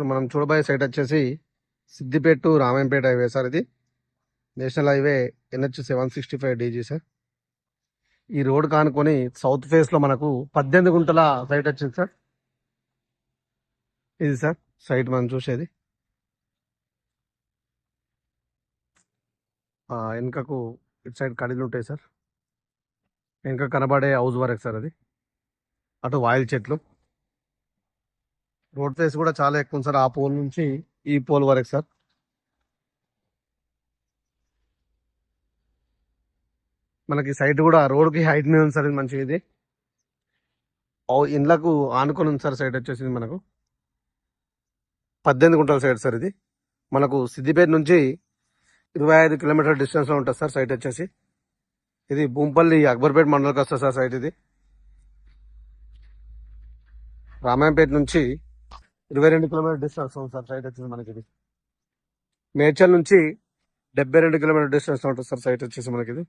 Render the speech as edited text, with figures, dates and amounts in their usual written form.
ఇప్పుడు మనం చూడబోయే సైట్ వచ్చేసి Siddipet to Ramayampet highway sir. ఇది national highway NH 765 DG sir. ఈ రోడ్ కానుకొని సౌత్ ఫేస్ లో మనకు 18 గుంటల సైట్ వచ్చింది సార్. ఇది సార్ సైట్ మనం చూసేది. వెనుకకు ఇటు సైడ్ కడిలు ఉంటాయి సార్. వెనుక కనబడే హౌస్ వరకు సార్. అది అటు వాయిల్ చెట్లు. రోడ్ ఫేస్ కూడా చాలా ఎక్కువ ఉంది సార్. ఆ పోల్ నుంచి ఈ పోల్ వరకు సార్. మనకి సైట్ కూడా రోడ్కి హైట్ మీద ఉంది సార్. ఇది మంచిగా ఇది ఇండ్లకు ఆనుకొని ఉంది సార్. సైట్ వచ్చేసింది మనకు 18 గుంటల సైట్ సార్. ఇది మనకు సిద్దిపేట నుంచి 25 కిలోమీటర్ డిస్టెన్స్ లో ఉంటుంది సార్ సైట్ వచ్చేసి. ఇది భూంపల్లి అక్బర్పేట మండలికి వస్తుంది సార్ సైట్. ఇది రామాయంపేట నుంచి 22 కిలోమీటర్ డిస్టెన్స్ ఉంది సార్ సైట్ వచ్చేసి మనకి. ఇది మేడ్చల్ నుంచి 72 కిలోమీటర్ డిస్టెన్స్ లో ఉంటుంది సార్ సైట్ వచ్చేసి మనకి. ఇది